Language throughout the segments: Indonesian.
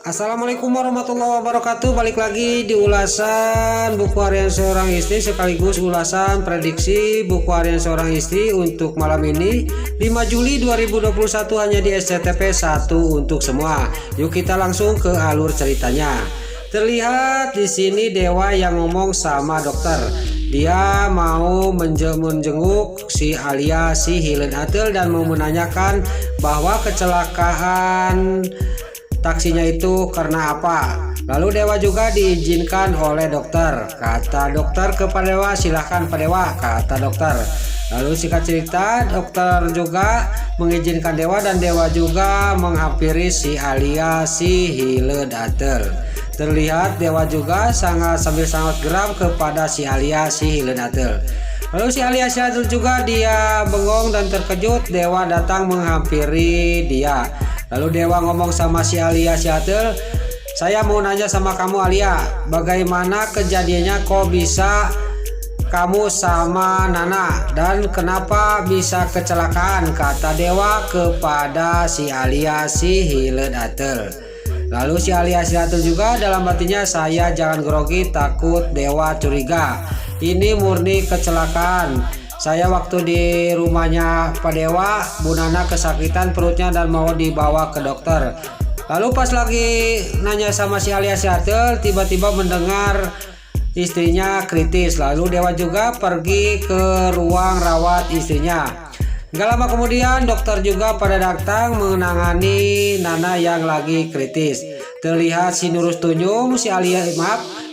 Assalamualaikum warahmatullahi wabarakatuh. Balik lagi di ulasan buku harian seorang istri sekaligus ulasan prediksi buku harian seorang istri untuk malam ini 5 Juli 2021 hanya di SCTP 1 untuk semua. Yuk kita langsung ke alur ceritanya. Terlihat di sini Dewa yang ngomong sama dokter. Dia mau menjenguk si Alia si Hilen Atel dan mau menanyakan bahwa kecelakaan taksinya itu karena apa. Lalu Dewa juga diizinkan oleh dokter. Kata dokter kepada Dewa, silahkan Pak Dewa, kata dokter. Lalu singkat cerita dokter juga mengizinkan Dewa dan Dewa juga menghampiri si Alia si Hilen Atel. Terlihat Dewa juga sangat geram kepada si Alia si Hilen Atel. Lalu si Alia si Atel juga dia bengong dan terkejut Dewa datang menghampiri dia. Lalu Dewa ngomong sama si Alia si Atel, saya mau nanya sama kamu Alia, bagaimana kejadiannya kok bisa kamu sama Nana dan kenapa bisa kecelakaan, kata Dewa kepada si Alia si Hilen Atel. Lalu si Alia si Atel juga dalam hatinya, saya jangan grogi, takut Dewa curiga, ini murni kecelakaan. Saya waktu di rumahnya Pak Dewa, Bu Nana kesakitan perutnya dan mau dibawa ke dokter. Lalu pas lagi nanya sama si Alia si Atel, tiba-tiba mendengar istrinya kritis. Lalu Dewa juga pergi ke ruang rawat istrinya. Gak lama kemudian dokter juga pada datang menangani Nana yang lagi kritis. Terlihat si Nurus Tunyum, si Alia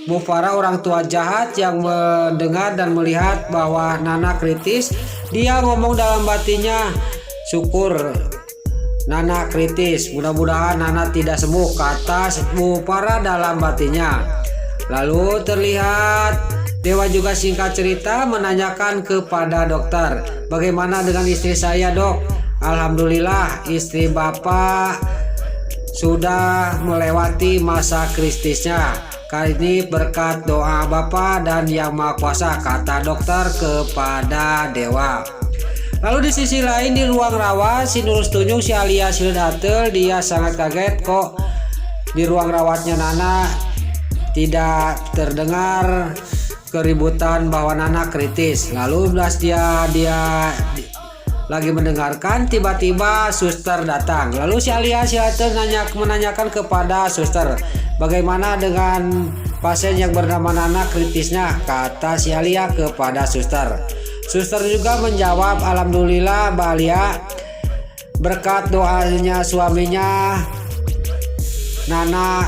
Bu Farah orang tua jahat yang mendengar dan melihat bahwa Nana kritis. Dia ngomong dalam batinnya, syukur Nana kritis, mudah-mudahan Nana tidak sembuh, kata Bu Farah dalam batinnya. Lalu terlihat Dewa juga singkat cerita menanyakan kepada dokter, bagaimana dengan istri saya dok? Alhamdulillah istri bapak sudah melewati masa kritisnya. Kali ini berkat doa Bapak dan Yang Maha Kuasa, kata dokter kepada Dewa. Lalu di sisi lain di ruang rawat si Nurus Tunyung si Alia si Hilen Atel dia sangat kaget kok di ruang rawatnya Nana tidak terdengar keributan bahwa Nana kritis. Lalu belas dia lagi mendengarkan, tiba-tiba suster datang. Lalu si Alia si Atel menanyakan kepada suster, bagaimana dengan pasien yang bernama Nana kritisnya, kata si Alia kepada suster. Suster juga menjawab, alhamdulillah Mbak Alia, berkat doanya suaminya Nana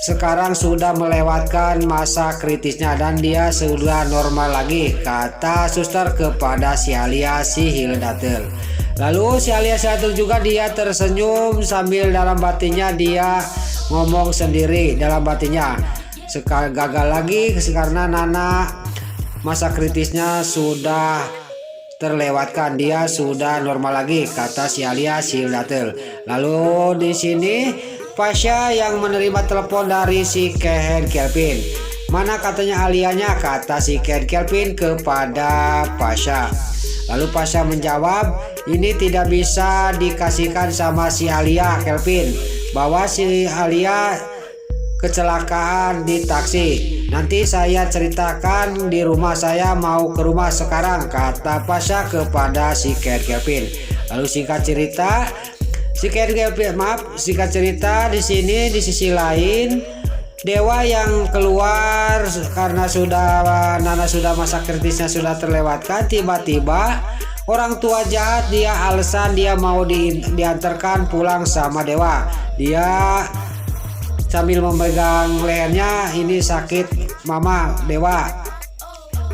sekarang sudah melewatkan masa kritisnya dan dia sudah normal lagi, kata suster kepada si Alia si Hilen Atel. Lalu si Alia si Atel juga dia tersenyum sambil dalam batinnya dia ngomong sendiri dalam batinnya, gagal lagi karena Nana masa kritisnya sudah terlewatkan, dia sudah normal lagi, kata si Alia si Hilen Atel. Lalu di sini Pasha yang menerima telepon dari si Kehen Kelvin. Mana katanya Alianya, kata si Kehen Kelvin kepada Pasha. Lalu Pasha menjawab, ini tidak bisa dikasihkan sama si Alia Kelvin, bahwa si Alia kecelakaan di taksi. Nanti saya ceritakan di rumah, saya mau ke rumah sekarang, kata Pasha kepada si Kehen Kelvin. Lalu singkat cerita di sini di sisi lain Dewa yang keluar karena Nana sudah masa kritisnya sudah terlewatkan. Tiba-tiba orang tua jahat dia alasan dia mau diantarkan pulang sama Dewa. Dia sambil memegang lehernya, ini sakit mama Dewa,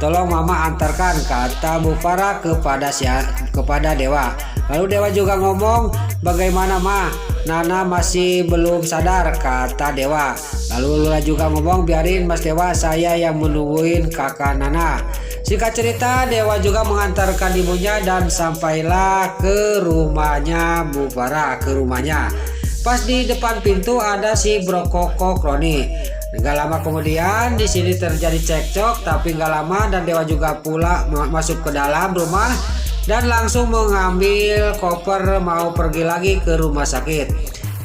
tolong mama antarkan, kata Bu Farah kepada Dewa. Lalu Dewa juga ngomong, bagaimana ma, Nana masih belum sadar, kata Dewa. Lalu Lula juga ngomong, biarin Mas Dewa, saya yang menungguin kakak Nana. Singkat cerita Dewa juga mengantarkan ibunya dan sampailah ke rumahnya Bu Farah, ke rumahnya. Pas di depan pintu ada si Brokoko Kroni. Gak lama kemudian di sini terjadi cekcok, tapi gak lama dan Dewa juga pula masuk ke dalam rumah. dan langsung mengambil koper mau pergi lagi ke rumah sakit.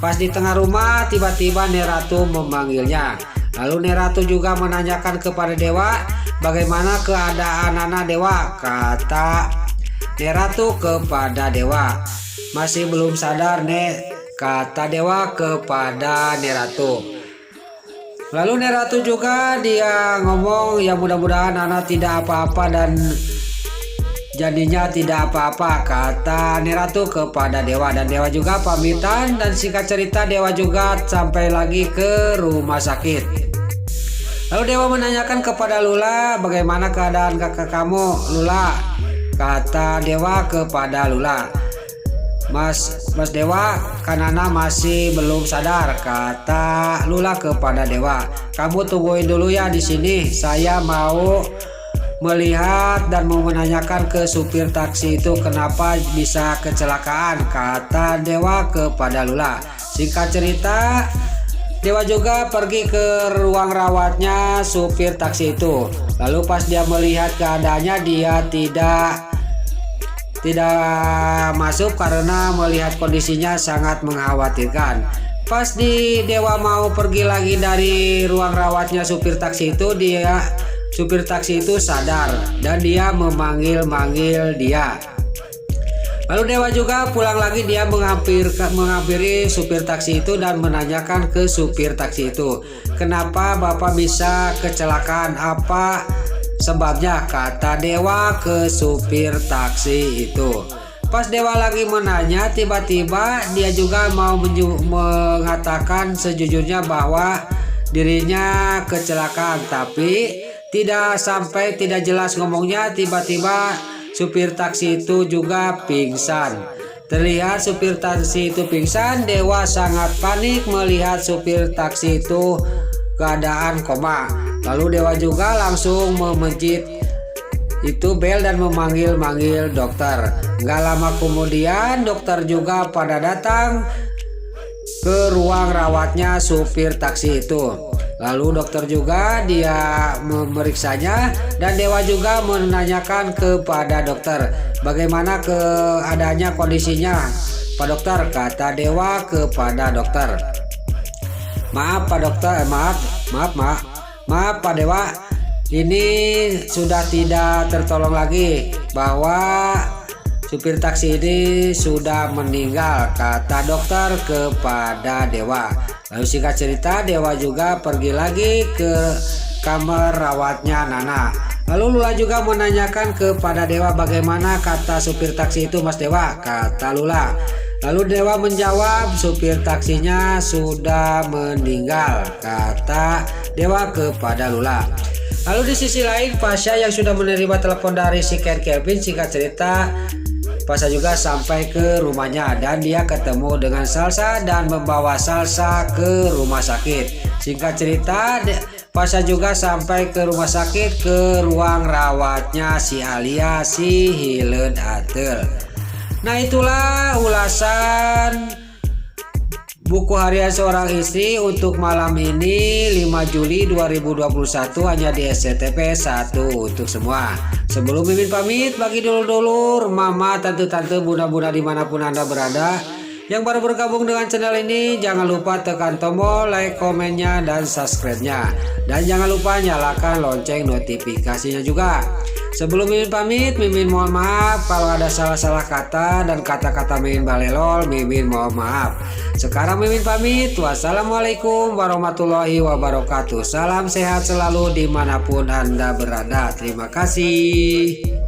Pas di tengah rumah tiba-tiba Neratu memanggilnya. Lalu Neratu juga menanyakan kepada Dewa bagaimana keadaan anak Dewa. Kata Neratu kepada Dewa, masih belum sadar Nek, kata Dewa kepada Neratu. Lalu Neratu juga dia ngomong ya mudah-mudahan anak tidak apa-apa dan jadinya tidak apa-apa, kata Neratu kepada Dewa. Dan Dewa juga pamitan dan singkat cerita Dewa juga sampai lagi ke rumah sakit. Lalu Dewa menanyakan kepada Lula bagaimana keadaan kakak kamu Lula. Kata Dewa kepada Lula, Mas Dewa, Kanana masih belum sadar, kata Lula kepada Dewa. Kamu tungguin dulu ya di sini. Saya mau melihat dan mau menanyakan ke supir taksi itu kenapa bisa kecelakaan, kata Dewa kepada Lula. Singkat cerita, Dewa juga pergi ke ruang rawatnya supir taksi itu. Lalu pas dia melihat keadaannya, dia tidak masuk karena melihat kondisinya sangat mengkhawatirkan. Pas Dewa mau pergi lagi dari ruang rawatnya supir taksi itu, supir taksi itu sadar dan dia memanggil dia. Lalu Dewa juga pulang lagi, dia menghampiri supir taksi itu dan menanyakan ke supir taksi itu, kenapa Bapak bisa kecelakaan, apa sebabnya, kata Dewa ke supir taksi itu. Pas Dewa lagi menanya, tiba-tiba dia juga mau mengatakan sejujurnya bahwa dirinya kecelakaan, tapi tidak jelas ngomongnya. Tiba-tiba supir taksi itu juga pingsan. Terlihat supir taksi itu pingsan. Dewa sangat panik melihat supir taksi itu keadaan koma. Lalu Dewa juga langsung memencet itu bel dan memanggil dokter. Gak lama kemudian dokter juga pada datang ke ruang rawatnya supir taksi itu. Lalu dokter juga dia memeriksanya dan Dewa juga menanyakan kepada dokter bagaimana keadaannya, kondisinya Pak Dokter, kata Dewa kepada dokter. Maaf Pak Dokter, maaf Pak Dewa, ini sudah tidak tertolong lagi bahwa supir taksi ini sudah meninggal, kata dokter kepada Dewa. Lalu singkat cerita Dewa juga pergi lagi ke kamar rawatnya Nana. Lalu Lula juga menanyakan kepada Dewa bagaimana kata supir taksi itu Mas Dewa, kata Lula. Lalu Dewa menjawab supir taksinya sudah meninggal, kata Dewa kepada Lula. Lalu di sisi lain Pasha yang sudah menerima telepon dari si Ken Kevin, singkat cerita Pasha juga sampai ke rumahnya dan dia ketemu dengan Salsa dan membawa Salsa ke rumah sakit. Singkat cerita Pasha juga sampai ke rumah sakit, ke ruang rawatnya si Alia si Hilen Atel. Nah itulah ulasan buku harian seorang istri untuk malam ini 5 Juli 2021 hanya di SCTP 1 untuk semua. Sebelum Mimin pamit, bagi dulur-dulur, mama, tante-tante, bunda-bunda dimanapun Anda berada yang baru bergabung dengan channel ini, jangan lupa tekan tombol like, komennya, dan subscribe-nya. Dan jangan lupa nyalakan lonceng notifikasinya juga. Sebelum Mimin pamit, Mimin mohon maaf kalau ada salah-salah kata dan kata-kata Mimin balelol, Mimin mohon maaf. Sekarang Mimin pamit, wassalamualaikum warahmatullahi wabarakatuh. Salam sehat selalu dimanapun Anda berada. Terima kasih.